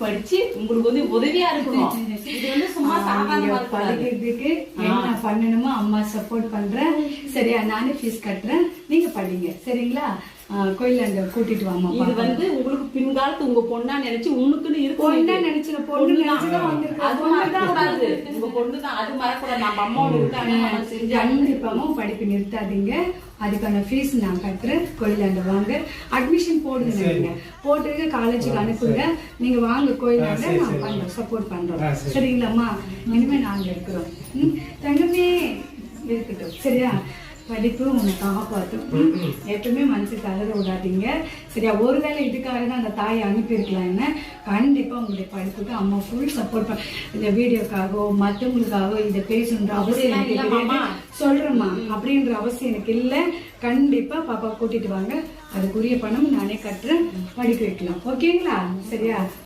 படிச்சு உங்களுக்கு வந்து உதவியா இருக்கணும். இது வந்து சும்மா சாதாரண படிக்கிறதுக்கு என்ன பண்ணணுமோ அம்மா சப்போர்ட் பண்றேன். சரியா? நானே ஃபீஸ் கட்டுறேன், நீங்க படிங்க. சரிங்களா? கோயிலாண்ட கூட்டிட்டு வாமா. இது வந்து உங்களுக்கு பின்காலத்து உங்க பொண்ணா நினைச்சு உனக்குன்னு இருக்கு. பொண்ணா நினைச்சு பொண்ணு நினைச்சுதான் வந்திருக்கேன். அது மறக்கூடாது. உங்க பொண்ணுதான், அது மறக்கூடாது. நம்ம அம்மாவோட இருக்காங்க. கண்டிப்பாவும் படிப்பு நிறுத்தாதீங்க. அதுக்கான ஃபீஸ் நான் கட்டுறேன். கோயிலாண்ட வாங்க, அட்மிஷன் போடுங்க. நீங்க போட்டு காலேஜுக்கு அனுப்புங்க. நீங்க வாங்க கோயிலாண்ட, நான் பண்றோம், சப்போர்ட் பண்றோம். சரிங்களாம்மா? இனிமே நாங்க இருக்கிறோம். தங்கமே இருக்கட்டும். சரியா? படிப்பு உன்னை காப்பாற்றும். எப்பவுமே மனசுக்கு அழக விடாதீங்க. சரியா? ஒருவேளை இதுக்காக தான் அந்த தாயை அனுப்பியிருக்கலாம். என்ன கண்டிப்பா உங்களுடைய படிப்புக்கு அம்மா ஃபுல் சப்போர்ட் பண்ண. இந்த வீடியோக்காகவோ மற்றவங்களுக்காகவோ இதை பேசணுன்ற அவசியம் எனக்கு கிடையாது. சொல்றேம்மா, அப்படின்ற அவசியம் எனக்கு இல்லை. கண்டிப்பா பாப்பா கூட்டிட்டு வாங்க, அதுக்குரிய பணம் நானே கட்டுறேன், படிக்க வைக்கலாம். ஓகேங்களா? சரியா?